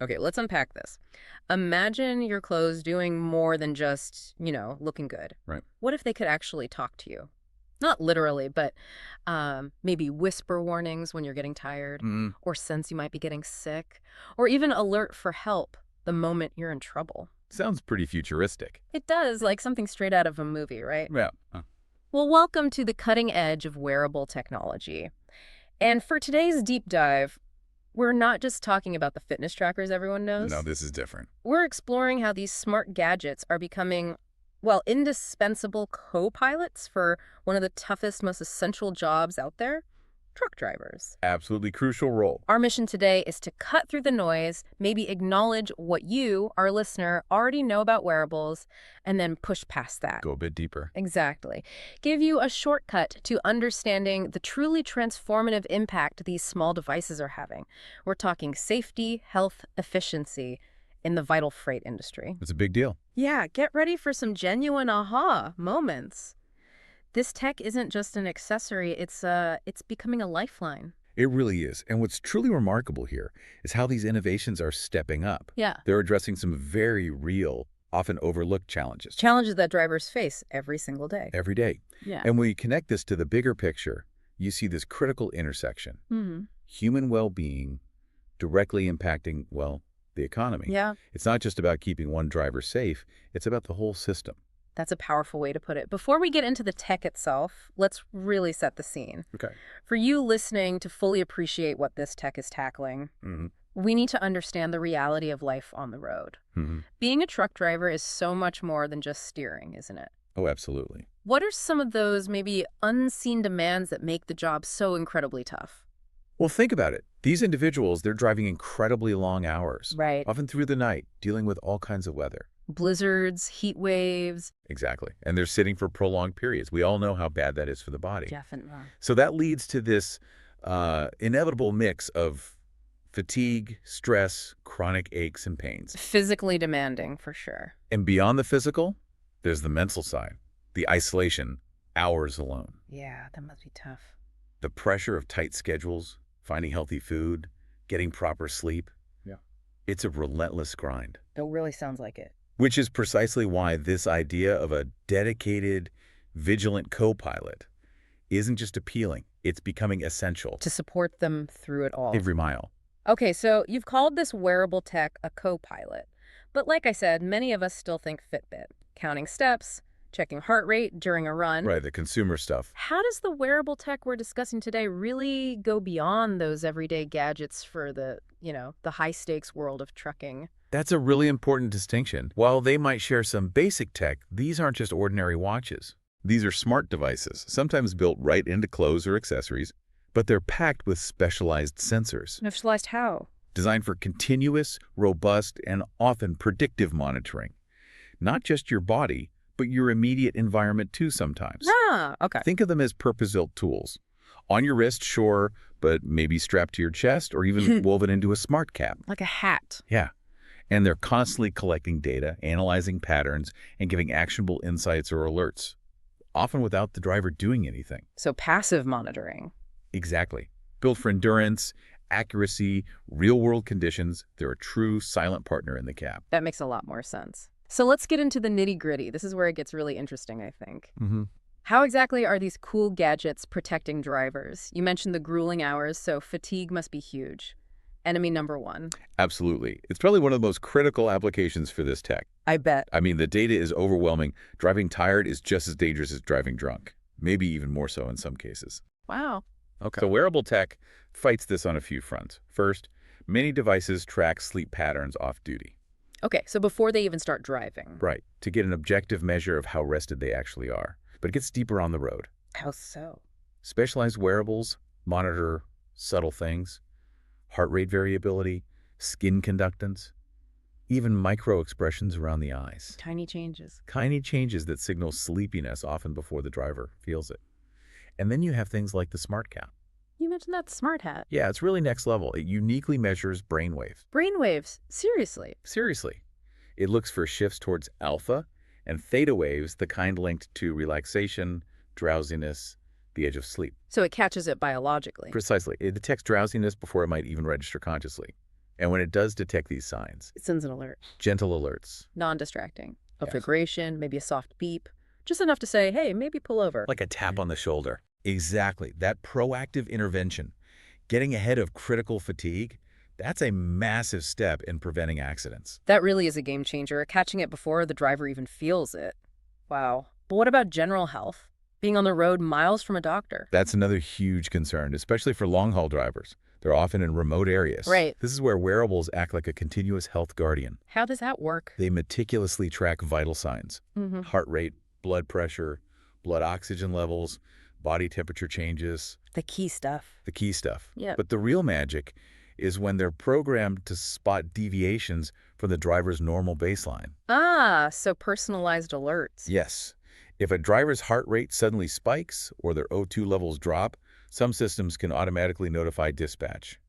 Okay, let's unpack this. Imagine your clothes doing more than just, looking good. Right. What if they could actually talk to you? Not literally, but maybe whisper warnings when you're getting tired, Mm, or sense you might be getting sick, or even alert for help the moment you're in trouble. sounds pretty futuristic. It does, like something straight out of a movie, right? Yeah. Well, welcome to the cutting edge of wearable technology. And for today's deep dive, we're not just talking about the fitness trackers everyone No, knows. this is different. We're exploring how these smart gadgets are becoming, well, indispensable co-pilots for one of the toughest, most essential jobs out there, truck drivers. Absolutely crucial role. Our mission today is to cut through the noise, maybe acknowledge what you, our listener, already know about wearables, and then push past that. Go a bit deeper. Exactly. Give you a shortcut to understanding the truly transformative impact these small devices are having. We're talking safety, health, efficiency in the vital freight industry. It's a big deal. Yeah, get ready for some genuine aha moments. This tech isn't just an accessory, it's becoming a lifeline. It really is. And what's truly remarkable here is how these innovations are stepping up. Yeah. They're addressing some very real, often overlooked challenges Challenges that drivers face every single day. every day. Yeah. And when you connect this to the bigger picture, you see this critical intersection. Human well-being directly impacting, well, the economy. Yeah, It's not just about keeping one driver safe, it's about the whole system. that's a powerful way to put it. Before we get into the tech itself, let's really set the scene. Okay. For you listening to fully appreciate what this tech is tackling, Mm-hmm. we need to understand the reality of life on the road. Mm-hmm. Being a truck driver is so much more than just steering, isn't it? Oh, absolutely. What are some of those maybe unseen demands that make the job so incredibly tough? Well, think about it. These individuals, they're driving incredibly long hours, Right. often through the night, dealing with all kinds of weather. Blizzards, heat waves. Exactly. And they're sitting for prolonged periods. We all know how bad that is for the body. Definitely. So that leads to this inevitable mix of fatigue, stress, chronic aches and pains. Physically demanding, for sure. And beyond the physical, there's the mental side, the isolation, hours alone, Yeah, that must be tough. the pressure of tight schedules, finding healthy food, getting proper sleep. Yeah. It's a relentless grind, It really sounds like it. which is precisely why this idea of a dedicated, vigilant co-pilot isn't just appealing, it's becoming essential To support them through it all. every mile. Okay, so you've called this wearable tech a co-pilot. But like I said, many of us still think Fitbit. Counting steps, checking heart rate during a run. Right, the consumer stuff. How does the wearable tech we're discussing today really go beyond those everyday gadgets for the high-stakes world of trucking? That's a really important distinction. While they might share some basic tech, these aren't just ordinary watches. These are smart devices, sometimes built right into clothes or accessories, but they're packed with specialized sensors, Specialized how? designed for continuous, robust, and often predictive monitoring. Not just your body, but your immediate environment too sometimes. Ah, okay. Think of them as purpose-built tools. On your wrist, sure, but maybe strapped to your chest or even woven into a smart cap. Like a hat. Yeah. And they're constantly collecting data, analyzing patterns, and giving actionable insights or alerts, often without the driver doing anything. So passive monitoring. Exactly. Built for endurance, accuracy, real-world conditions, they're a true silent partner in the cab. That makes a lot more sense. So let's get into the nitty-gritty. This is where it gets really interesting, I think. Mm-hmm. How exactly are these cool gadgets protecting drivers? You mentioned the grueling hours, so fatigue must be huge. Enemy number one. Absolutely. It's probably one of the most critical applications for this tech. I bet. I mean, the data is overwhelming. Driving tired is just as dangerous as driving drunk, maybe even more so in some cases. Wow. Okay. So wearable tech fights this on a few fronts. First, many devices track sleep patterns off duty. Okay, so before they even start driving. Right, to get an objective measure of how rested they actually are. But it gets deeper on the road. How so? Specialized wearables monitor subtle things, heart rate variability, skin conductance, even micro-expressions around the eyes. Tiny changes. Tiny changes that signal sleepiness often before the driver feels it. And then you have things like the smart cap. You mentioned that smart hat. Yeah, it's really next level. It uniquely measures brainwaves. Brainwaves. Seriously. Seriously. It looks for shifts towards alpha and theta waves, the kind linked to relaxation, drowsiness, the edge of sleep. So it catches it biologically. Precisely. It detects drowsiness before it might even register consciously. And when it does detect these signs, It sends an alert. gentle alerts, Non-distracting. A Yes. vibration, maybe a soft beep. Just enough to say, hey, maybe pull over. like a tap on the shoulder. Exactly. That proactive intervention, getting ahead of critical fatigue, that's a massive step in preventing accidents. That really is a game changer, catching it before the driver even feels it. Wow. But what about general health? Being on the road miles from a doctor. That's another huge concern, especially for long-haul drivers. They're often in remote areas. Right. This is where wearables act like a continuous health guardian. How does that work? They meticulously track vital signs, heart rate, blood pressure, blood oxygen levels, body temperature changes, The key stuff. the key stuff. Yeah. But the real magic is when they're programmed to spot deviations from the driver's normal baseline. Ah, so personalized alerts. Yes. If a driver's heart rate suddenly spikes or their O2 levels drop, some systems can automatically notify dispatch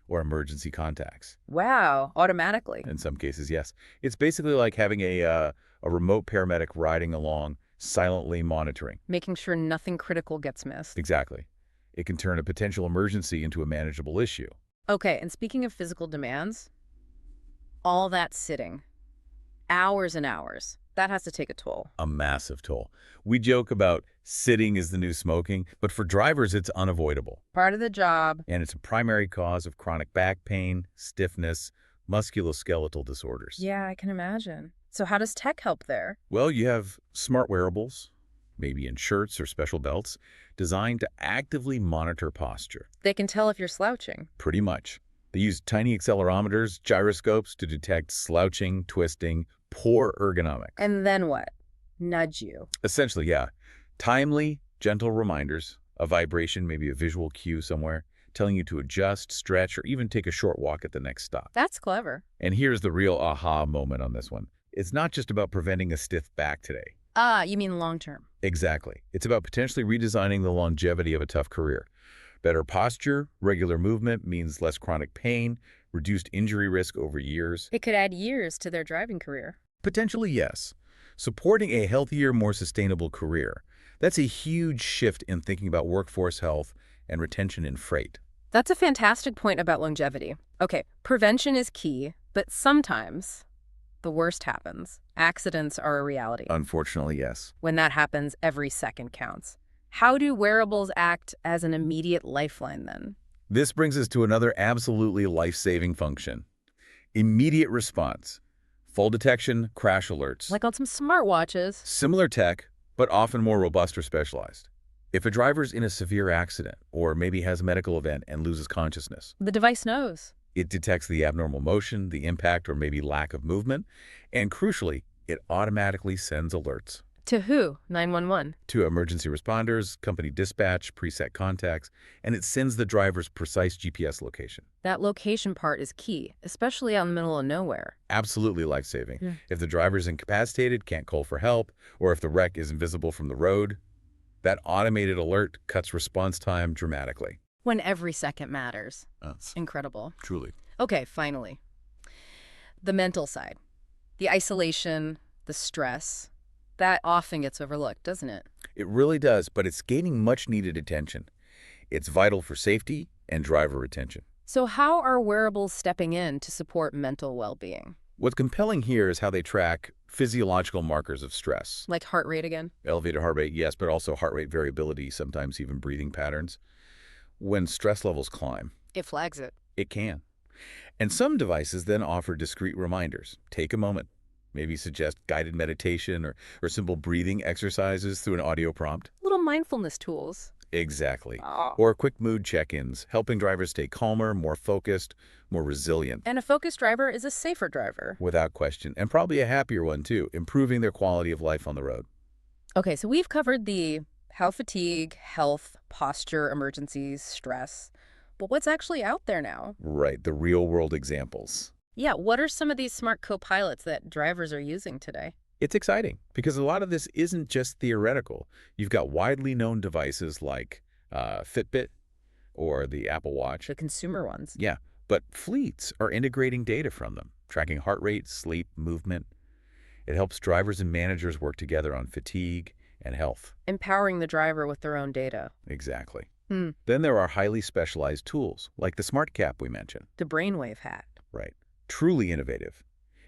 or emergency contacts. Wow, automatically. In some cases, yes. It's basically like having a remote paramedic riding along, silently monitoring. Making sure nothing critical gets missed. Exactly. It can turn a potential emergency into a manageable issue. Okay, and speaking of physical demands, all that sitting, hours and hours, that has to take a toll. A massive toll. We joke about sitting is the new smoking, but for drivers, it's unavoidable. Part of the job. And it's a primary cause of chronic back pain, stiffness, musculoskeletal disorders. Yeah, I can imagine. So how does tech help there? Well, you have smart wearables, maybe in shirts or special belts, designed to actively monitor posture. They can tell if you're slouching. Pretty much. They use tiny accelerometers, gyroscopes to detect slouching, twisting, poor ergonomics. And then what? Nudge you. Essentially, yeah. Timely, gentle reminders, a vibration, maybe a visual cue somewhere, telling you to adjust, stretch, or even take a short walk at the next stop. That's clever. And here's the real aha moment on this one. It's not just about preventing a stiff back today. Ah, you mean long term. Exactly. It's about potentially redesigning the longevity of a tough career. Better posture, regular movement means less chronic pain, reduced injury risk over years. It could add years to their driving career. Potentially, yes. Supporting a healthier, more sustainable career. That's a huge shift in thinking about workforce health and retention in freight. That's a fantastic point about longevity. Okay, prevention is key, but sometimes the worst happens. Accidents are a reality. Unfortunately, yes. When that happens, every second counts. How do wearables act as an immediate lifeline then? This brings us to another absolutely life-saving function. Immediate response. Fall detection, crash alerts. Like on some smartwatches. Similar tech, but often more robust or specialized. If a driver's in a severe accident or maybe has a medical event and loses consciousness, The device knows. it detects the abnormal motion, the impact or maybe lack of movement, and crucially, it automatically sends alerts To who? 911. to emergency responders, company dispatch, preset contacts, and it sends the driver's precise GPS location. That location part is key, especially out in the middle of nowhere. Absolutely life-saving. Yeah. If the driver's incapacitated, can't call for help, or if the wreck is invisible from the road, that automated alert cuts response time dramatically. When every second matters. That's Incredible. truly. Okay, finally. The mental side. The isolation, the stress. That often gets overlooked, doesn't it? It really does, but it's gaining much-needed attention. It's vital for safety and driver retention. So how are wearables stepping in to support mental well-being? What's compelling here is how they track physiological markers of stress. Like heart rate again? Elevated heart rate, yes, but also heart rate variability, sometimes even breathing patterns. When stress levels climb, It flags it. it can. And some devices then offer discrete reminders. Take a moment. Maybe suggest guided meditation or simple breathing exercises through an audio prompt. Little mindfulness tools. Exactly. Oh. Or quick mood check-ins, helping drivers stay calmer, more focused, more resilient. And a focused driver is a safer driver. Without question. And probably a happier one, too, improving their quality of life on the road. Okay, so we've covered how fatigue, health, posture, emergencies, stress. But what's actually out there now? Right, the real-world examples. Yeah, what are some of these smart co-pilots that drivers are using today? It's exciting because a lot of this isn't just theoretical. You've got widely known devices like Fitbit or the Apple Watch. The consumer ones. Yeah, but fleets are integrating data from them, tracking heart rate, sleep, movement. It helps drivers and managers work together on fatigue and health. Empowering the driver with their own data. Exactly. Hmm. Then there are highly specialized tools, like the smart cap we mentioned. The brainwave hat. Right. Truly innovative.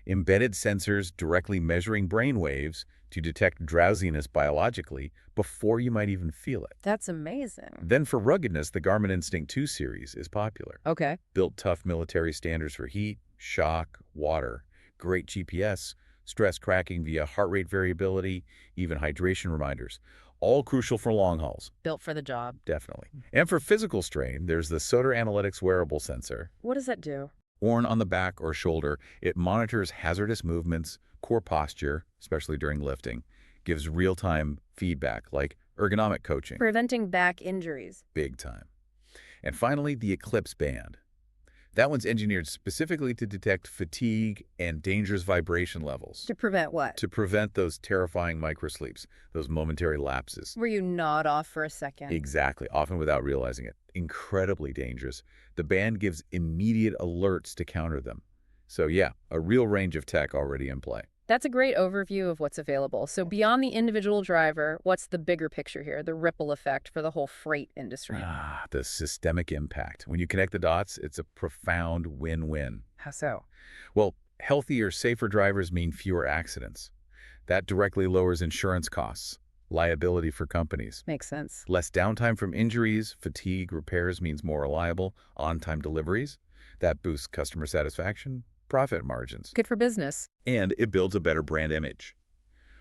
Embedded sensors directly measuring brain waves to detect drowsiness biologically before you might even feel it. That's amazing. Then for ruggedness, the Garmin Instinct 2 series is popular. Okay. Built tough military standards for heat, shock, water, great GPS, stress cracking via heart rate variability, even hydration reminders. All crucial for long hauls, Built for the job. definitely. And for physical strain, there's the Soter Analytics wearable sensor. What does that do? Worn on the back or shoulder, it monitors hazardous movements, core posture, especially during lifting, gives real-time feedback like ergonomic coaching, Preventing back injuries. big time. And finally, the Eclipse Band. That one's engineered specifically to detect fatigue and dangerous vibration levels, To prevent what? to prevent those terrifying microsleeps, those momentary lapses. Where you nod off for a second. Exactly, often without realizing it. Incredibly dangerous. The band gives immediate alerts to counter them. So yeah, a real range of tech already in play. That's a great overview of what's available. So beyond the individual driver, what's the bigger picture here, the ripple effect for the whole freight industry? The systemic impact. When you connect the dots, it's a profound win-win. How so? Well, healthier, safer drivers mean fewer accidents. That directly lowers insurance costs, liability for companies. Makes sense. Less downtime from injuries, fatigue, repairs means more reliable, on-time deliveries. That boosts customer satisfaction, profit margins, Good for business. and it builds a better brand image.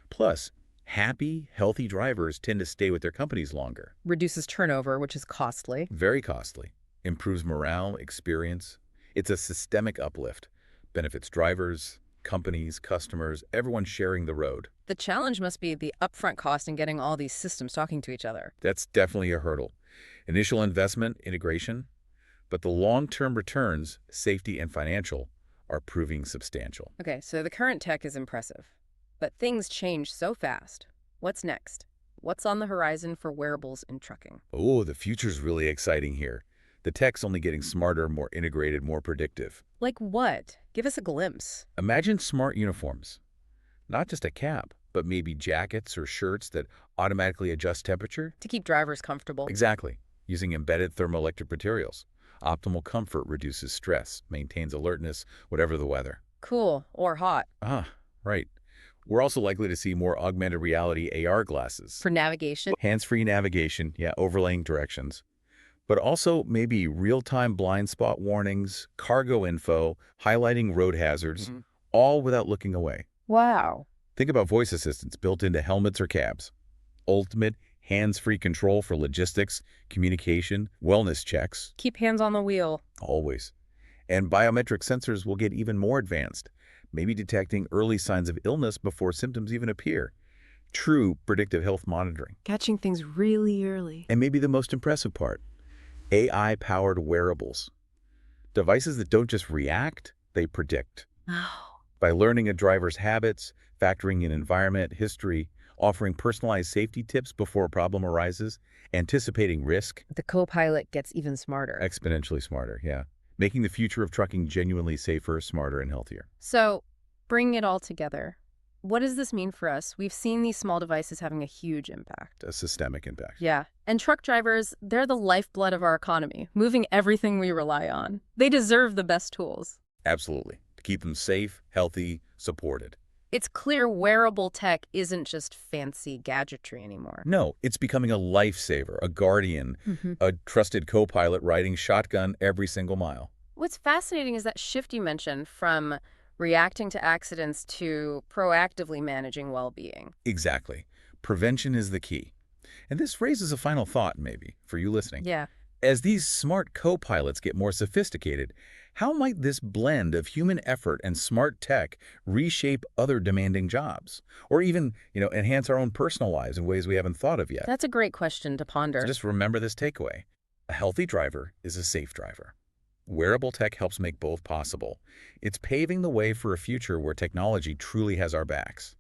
Plus, happy, healthy drivers tend to stay with their companies longer. Reduces turnover, which is costly. Very costly. Improves morale, experience. It's a systemic uplift. Benefits drivers, companies, customers, everyone sharing the road. The challenge must be the upfront cost in getting all these systems talking to each other. That's definitely a hurdle. Initial investment, integration, but the long-term returns, safety and financial, are proving substantial. Okay, so the current tech is impressive, but things change so fast. What's next? What's on the horizon for wearables in trucking? Oh, the future's really exciting here. The tech's only getting smarter, more integrated, more predictive. Like what? Give us a glimpse. Imagine smart uniforms. Not just a cap, but maybe jackets or shirts that automatically adjust temperature. To keep drivers comfortable. Exactly. Using embedded thermoelectric materials. Optimal comfort reduces stress, maintains alertness, whatever the weather. Cool or hot. Right. We're also likely to see more augmented reality AR glasses. For navigation. Hands-free navigation, overlaying directions. But also maybe real-time blind spot warnings, cargo info, highlighting road hazards, all without looking away. Wow. Think about voice assistants built into helmets or cabs. Ultimate hands-free control for logistics, communication, wellness checks. Keep hands on the wheel. Always. And biometric sensors will get even more advanced, maybe detecting early signs of illness before symptoms even appear. True predictive health monitoring. Catching things really early. And maybe the most impressive part, AI-powered wearables. Devices that don't just react, they predict. Oh. By learning a driver's habits, factoring in environment, history, offering personalized safety tips before a problem arises, anticipating risk. The co-pilot gets even smarter. Exponentially smarter, making the future of trucking genuinely safer, smarter, and healthier. So, bringing it all together, what does this mean for us? We've seen these small devices having a huge impact. A systemic impact. Yeah. And truck drivers, they're the lifeblood of our economy, moving everything we rely on. They deserve the best tools. Absolutely. To keep them safe, healthy, supported. It's clear wearable tech isn't just fancy gadgetry anymore. No, it's becoming a lifesaver, a guardian, a trusted co-pilot riding shotgun every single mile. What's fascinating is that shift you mentioned from reacting to accidents to proactively managing well-being. Exactly. Prevention is the key. And this raises a final thought, maybe, for you listening. Yeah. As these smart co-pilots get more sophisticated, how might this blend of human effort and smart tech reshape other demanding jobs? Or even, enhance our own personal lives in ways we haven't thought of yet? That's a great question to ponder. So just remember this takeaway. A healthy driver is a safe driver. Wearable tech helps make both possible. It's paving the way for a future where technology truly has our backs.